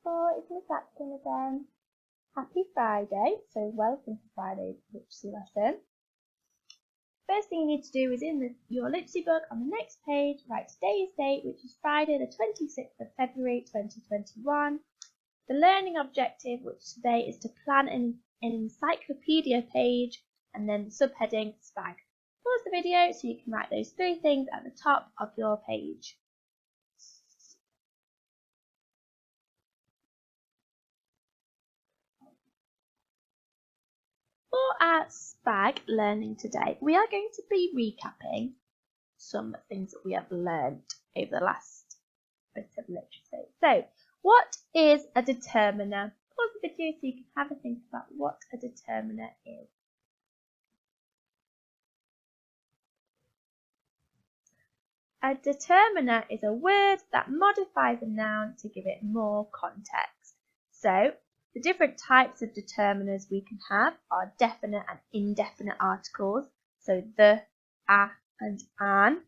Oh, it's Miss Atkin again. Happy Friday. So welcome to Friday's literacy lesson. First thing you need to do is in your literacy book on the next page, write today's date, which is Friday the 26th of February 2021. The learning objective, which today is to plan an encyclopedia page, and then the subheading SPAG. Pause the video so you can write those three things at the top of your page. For our SPAG learning today, we are going to be recapping some things that we have learned over the last bit of literacy. So, what is a determiner? Pause the video so you can have a think about what a determiner is. A determiner is a word that modifies a noun to give it more context. So, the different types of determiners we can have are definite and indefinite articles, so the, a, and an.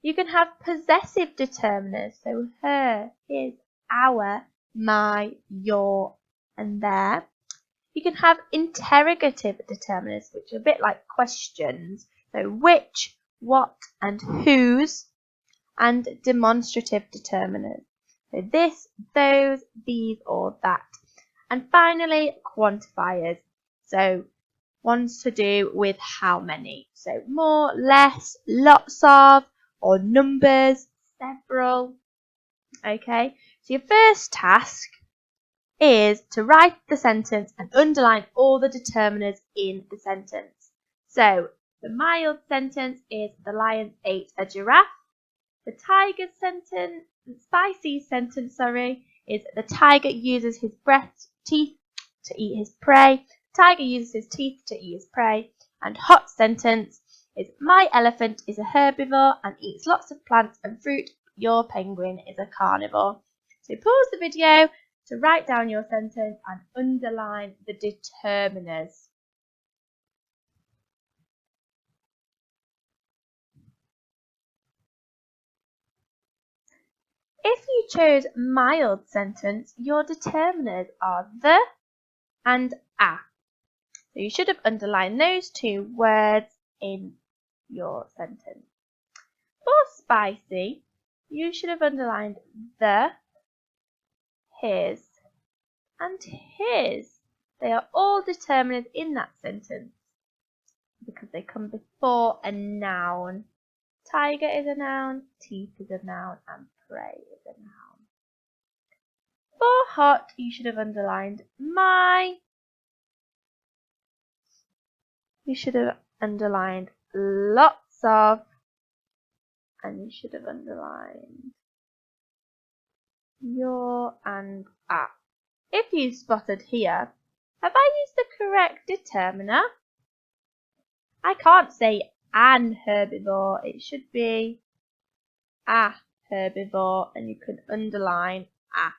You can have possessive determiners, so her, his, our, my, your, and their. You can have interrogative determiners, which are a bit like questions, so which, what, and whose, and demonstrative determiners, so this, those, these, or that. And finally, quantifiers, so ones to do with how many, so more, less, lots of, or numbers, several. Okay, so your first task is to write the sentence and underline all the determiners in the sentence. So the mild sentence is the lion ate a giraffe. The spicy sentence, is the tiger uses his teeth to eat his prey. The tiger uses his teeth to eat his prey. And hot sentence is my elephant is a herbivore and eats lots of plants and fruit. Your penguin is a carnivore. So pause the video to write down your sentence and underline the determiners. If you chose mild sentence, your determiners are the and a. So you should have underlined those two words in your sentence. For spicy, you should have underlined the, his, and his. They are all determiners in that sentence because they come before a noun. Tiger is a noun, teeth is a noun, and prey is a noun. For hot, you should have underlined my. You should have underlined lots of, and you should have underlined your and a. If you spotted here, have I used the correct determiner? I can't say an herbivore, it should be a herbivore, and you could underline a.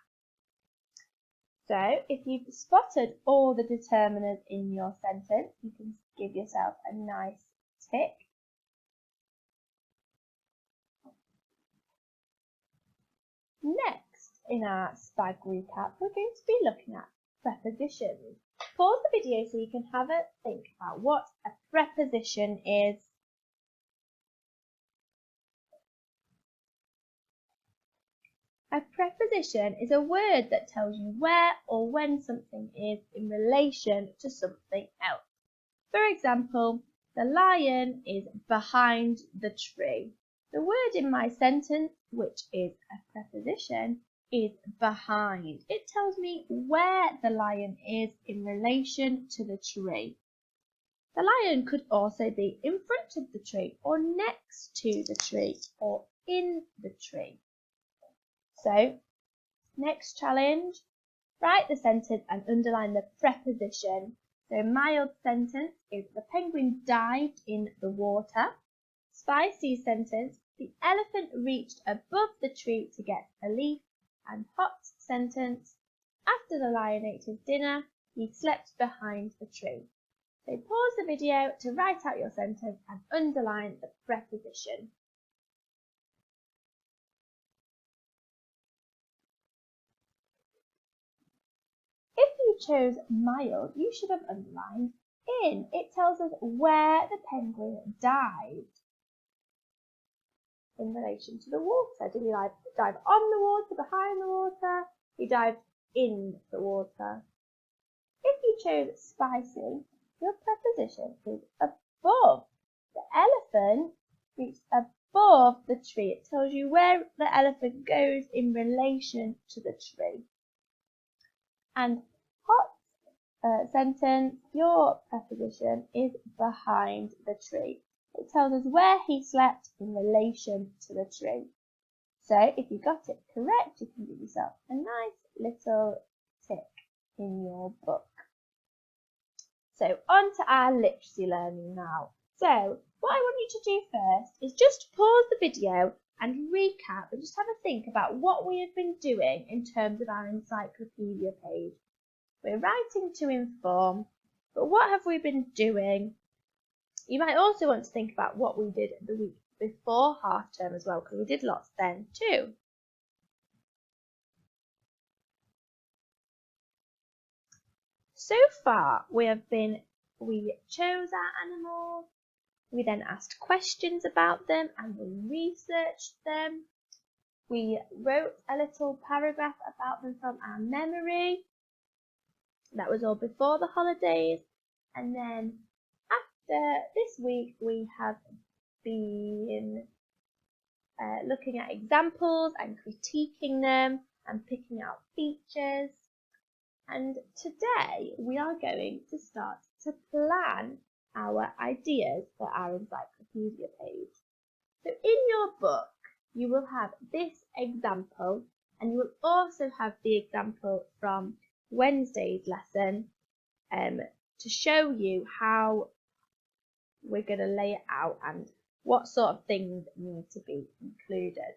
So if you've spotted all the determiners in your sentence, you can give yourself a nice tick. Next, in our SPAG recap, we're going to be looking at prepositions. Pause the video so you can have a think about what a preposition is. A preposition is a word that tells you where or when something is in relation to something else. For example, the lion is behind the tree. The word in my sentence, which is a preposition, is behind. It tells me where the lion is in relation to the tree. The lion could also be in front of the tree, or next to the tree, or in the tree. So, next challenge, write the sentence and underline the preposition. So, mild sentence is the penguin dived in the water. Spicy sentence, the elephant reached above the tree to get a leaf. And hot sentence, after the lion ate his dinner, he slept behind the tree. So pause the video to write out your sentence and underline the preposition. chose mild, you should have underlined in. It tells us where the penguin dived in relation to the water. Did he dive on the water, behind the water? He dived in the water. If you chose spicy, your preposition is above. The elephant reached above the tree. It tells you where the elephant goes in relation to the tree. And hot sentence, your preposition is behind the tree. It tells us where he slept in relation to the tree. So if you got it correct, you can give yourself a nice little tick in your book. So on to our literacy learning now. So what I want you to do first is just pause the video and recap and just have a think about what we have been doing in terms of our encyclopedia page. We're writing to inform, but what have we been doing? You might also want to think about what we did the week before half term as well, because we did lots then too. So far we chose our animals, we then asked questions about them and we researched them. We wrote a little paragraph about them from our memory. That was all before the holidays. And then after this week we have been looking at examples and critiquing them and picking out features. And today we are going to start to plan our ideas for our encyclopedia page. So in your book you will have this example, and you will also have the example from Wednesday's lesson to show you how we're going to lay it out and what sort of things need to be included.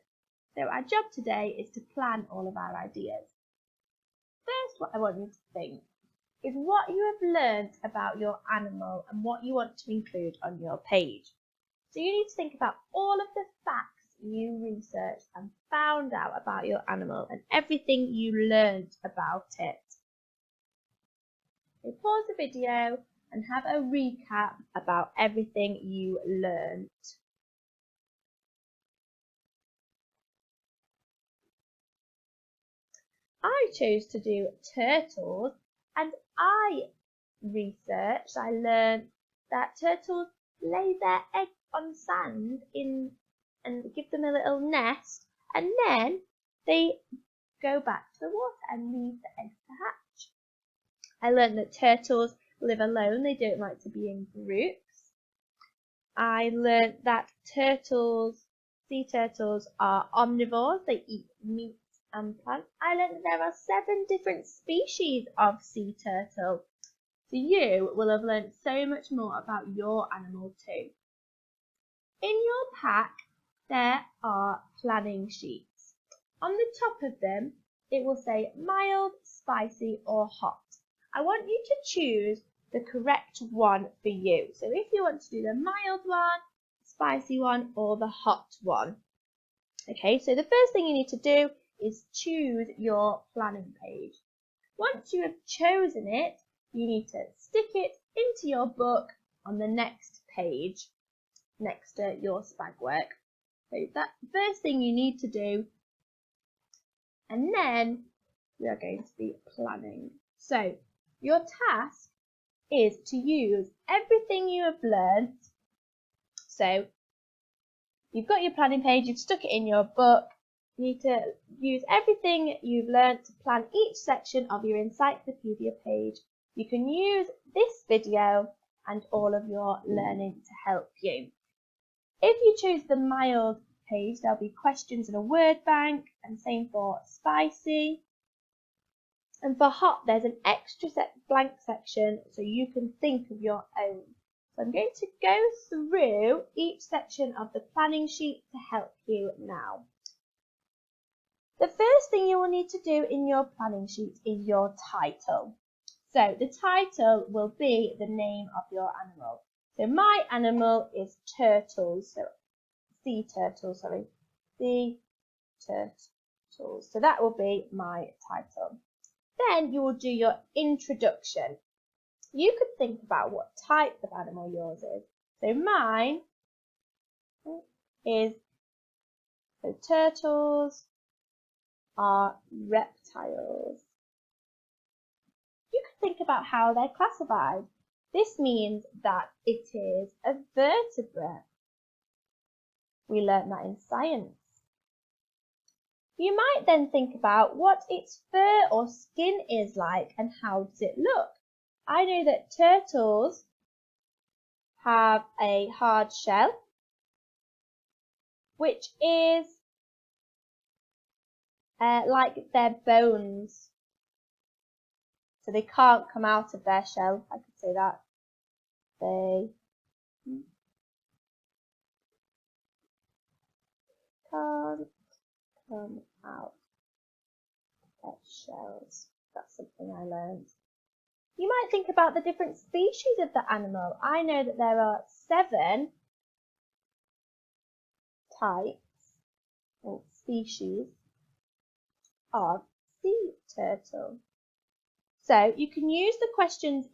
So our job today is to plan all of our ideas. First, what I want you to think is what you have learned about your animal and what you want to include on your page. So you need to think about all of the facts you researched and found out about your animal and everything you learned about it. So pause the video and have a recap about everything you learned. I chose to do turtles, and I learned that turtles lay their eggs on sand and give them a little nest, and then they go back to the water and leave the eggs to hatch. I learned that turtles live alone, they don't like to be in groups. I learned that sea turtles are omnivores, they eat meat and plants. I learned that there are 7 different species of sea turtle. So you will have learned so much more about your animal too. In your pack there are planning sheets. On the top of them it will say mild, spicy or hot. I want you to choose the correct one for you. So if you want to do the mild one, spicy one or the hot one. Okay, so the first thing you need to do is choose your planning page. Once you have chosen it, you need to stick it into your book on the next page next to your spag work. So that's the first thing you need to do, and then we are going to be planning. So your task is to use everything you have learnt. So you've got your planning page, you've stuck it in your book. You need to use everything you've learnt to plan each section of your encyclopedia page. You can use this video and all of your learning to help you. If you choose the mild page, there'll be questions and a word bank, and same for spicy. And for hot, there's an extra blank section so you can think of your own. So I'm going to go through each section of the planning sheet to help you now. The first thing you will need to do in your planning sheet is your title. So the title will be the name of your animal. So my animal is turtles, so sea turtles. So that will be my title. Then you will do your introduction. You could think about what type of animal yours is. So mine is, so turtles are reptiles. You can think about how they're classified. This means that it is a vertebrate. We learnt that in science. You might then think about what its fur or skin is like and how does it look. I know that turtles have a hard shell, which is like their bones. So they can't come out of their shell. I could say that. They can't come out of their shells. That's something I learned. You might think about the different species of the animal. I know that there are 7 types or species of sea turtle. So you can use the questions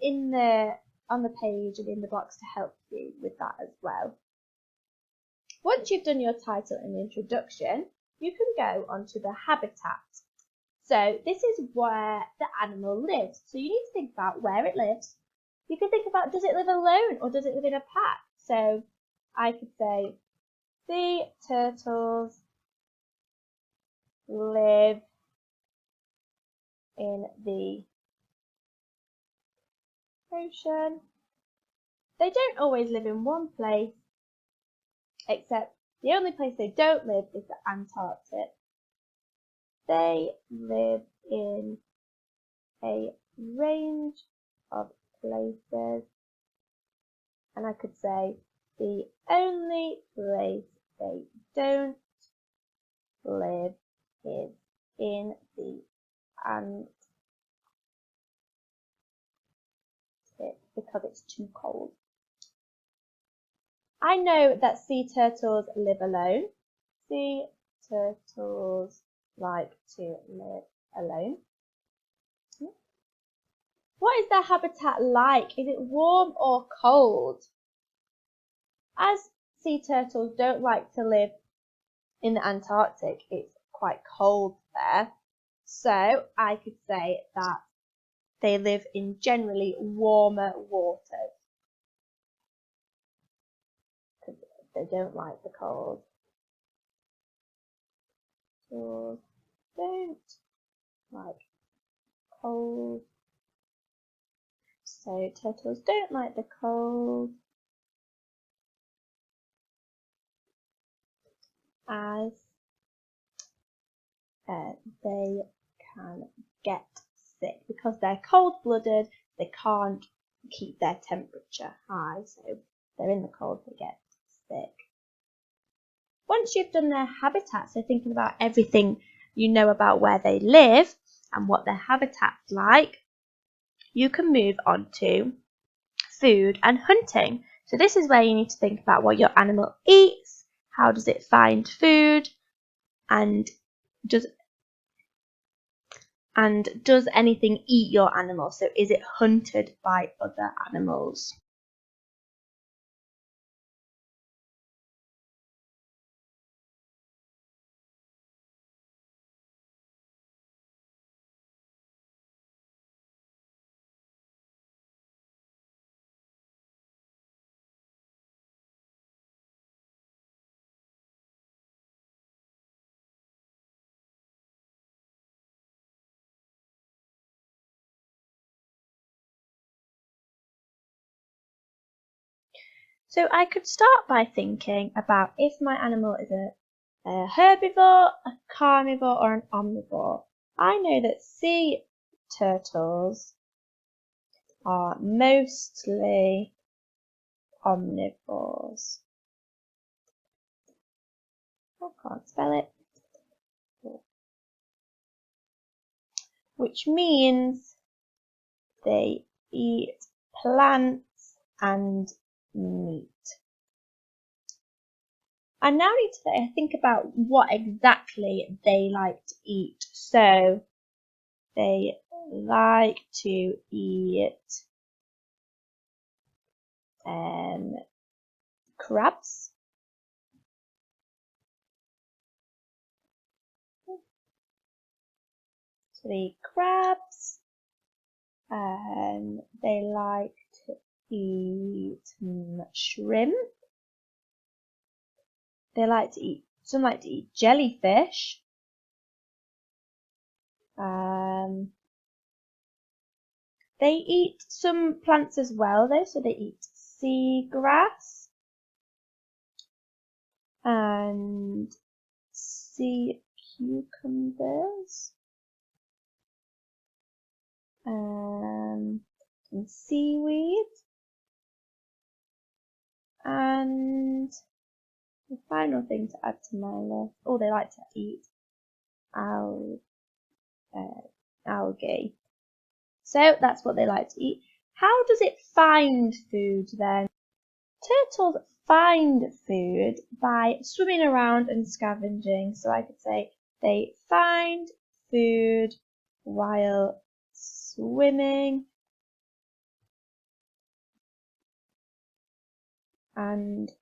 on the page and in the box to help you with that as well. Once you've done your title and introduction, you can go onto the habitat. So this is where the animal lives. So you need to think about where it lives. You can think about, does it live alone or does it live in a pack? So I could say sea turtles live in the ocean. They don't always live in one place, except the only place they don't live is the Antarctic. They live in a range of places, and I could say the only place they don't live is in the Antarctic because it's too cold. I know that sea turtles live alone. Sea turtles like to live alone. What is their habitat like? Is it warm or cold? As sea turtles don't like to live in the Antarctic, it's quite cold there. So I could say that they live in generally warmer waters because they don't like the cold. Turtles don't like cold. So turtles don't like the cold as they can get sick. Because they're cold-blooded, they can't keep their temperature high, so they're in the cold, they get sick. Once you've done their habitat, so thinking about everything you know about where they live and what their habitat's like, you can move on to food and hunting. So this is where you need to think about what your animal eats, how does it find food, and does anything eat your animal? So is it hunted by other animals? So I could start by thinking about if my animal is a herbivore, a carnivore, or an omnivore. I know that sea turtles are mostly omnivores. I can't spell it. Which means they eat plants and meat. I now need to think about what exactly they like to eat. So they like to eat crabs. So they eat crabs. They like to eat shrimp. Some like to eat jellyfish. They eat some plants as well though, so they eat seagrass and sea cucumbers and seaweed, and the final thing to add to my list, they like to eat algae. So that's what they like to eat. How does it find food then? Turtles find food by swimming around and scavenging. So I could say they find food while swimming and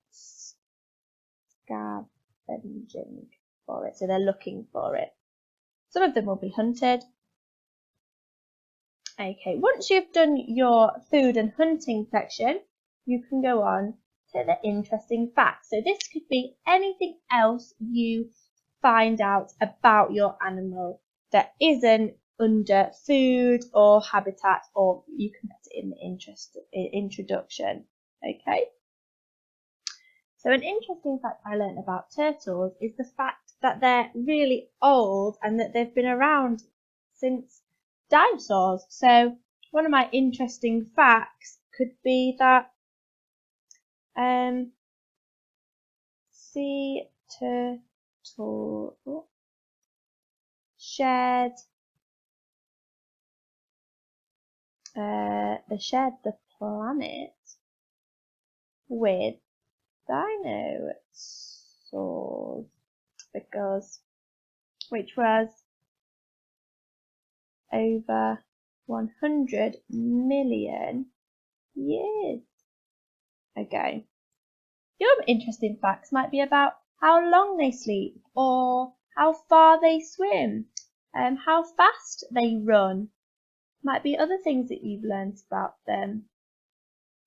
scavenging for it. So they're looking for it. Some of them will be hunted. Okay, once you've done your food and hunting section, you can go on to the interesting facts. So this could be anything else you find out about your animal that isn't under food or habitat, or you can put it in the introduction. Okay. So an interesting fact I learned about turtles is the fact that they're really old and that they've been around since dinosaurs. So one of my interesting facts could be that sea turtle shared the planet with dinosaurs, which was over 100 million years ago. Your interesting facts might be about how long they sleep, or how far they swim, how fast they run. Might be other things that you've learned about them.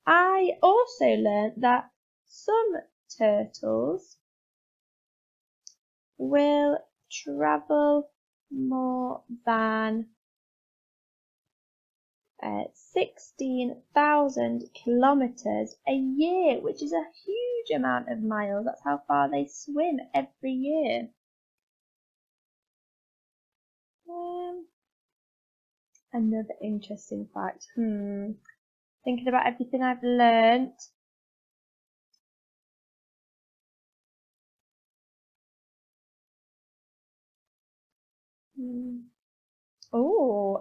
I also learned that some turtles will travel more than 16,000 kilometers a year, which is a huge amount of miles. That's how far they swim every year. Another interesting fact. Thinking about everything I've learnt.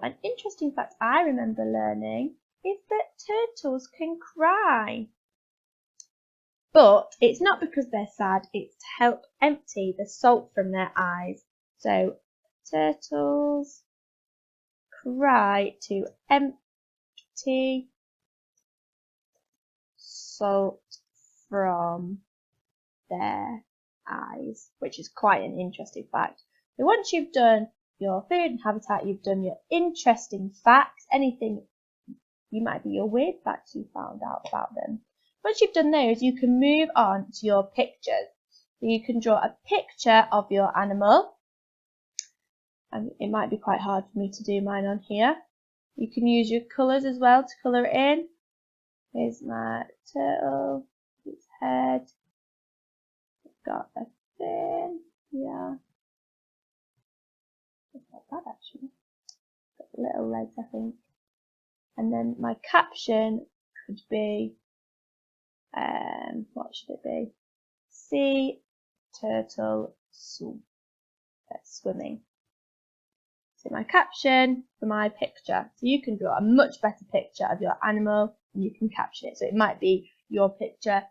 An interesting fact I remember learning is that turtles can cry. But it's not because they're sad, it's to help empty the salt from their eyes. So turtles cry to empty salt from their eyes, which is quite an interesting fact. So once you've done your food and habitat, you've done your interesting facts, anything might be your weird facts you found out about them. Once you've done those, you can move on to your pictures. So you can draw a picture of your animal. And it might be quite hard for me to do mine on here. You can use your colours as well to colour it in. Here's my turtle, its head. It's got a fin, yeah. It's not bad actually. Got little legs, I think. And then my caption could be, what should it be? Sea turtle swimming. So my caption for my picture. So you can draw a much better picture of your animal and you can caption it. So it might be your picture,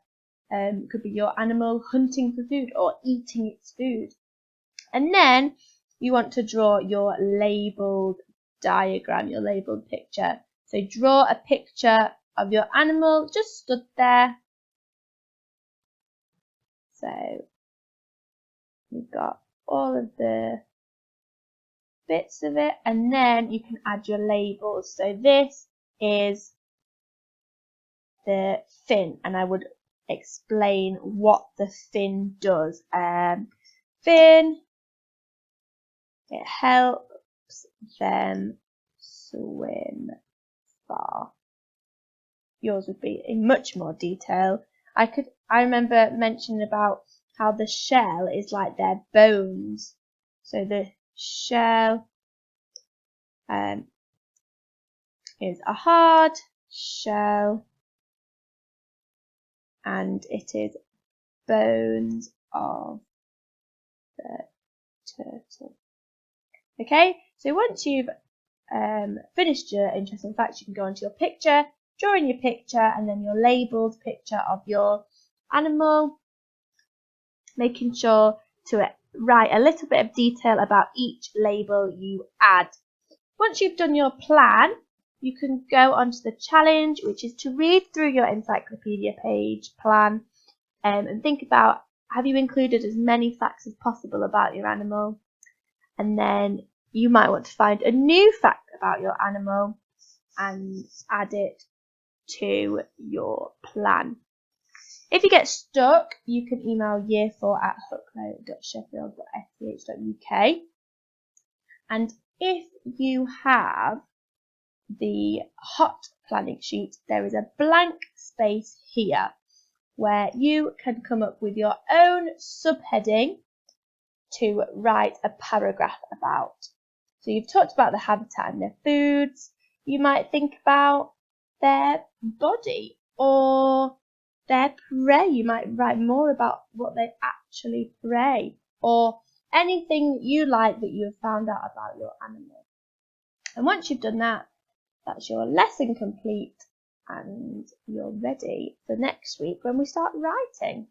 could be your animal hunting for food or eating its food. And then you want to draw your labelled diagram, your labelled picture. So draw a picture of your animal just stood there. So you've got all of the bits of it, and then you can add your labels. So this is the fin, and I would explain what the fin does. Fin, it helps them swim far. Yours would be in much more detail. I remember mentioning about how the shell is like their bones. So the shell is a hard shell, and it is bones of the turtle. Okay, so once you've finished your interesting facts, you can go onto your picture, draw in your picture, and then your labelled picture of your animal, making sure to write a little bit of detail about each label you add. Once you've done your plan, you can go onto the challenge, which is to read through your encyclopedia page plan and think about, have you included as many facts as possible about your animal? And then you might want to find a new fact about your animal and add it to your plan. If you get stuck, you can email year4@hooklow.sheffield.sch.uk. And if you have the hot planning sheet, there is a blank space here where you can come up with your own subheading to write a paragraph about. So you've talked about the habitat and their foods. You might think about their body or their prey. You might write more about what they actually prey, or anything that you like that you have found out about your animal. And once you've done that, that's your lesson complete, and you're ready for next week when we start writing.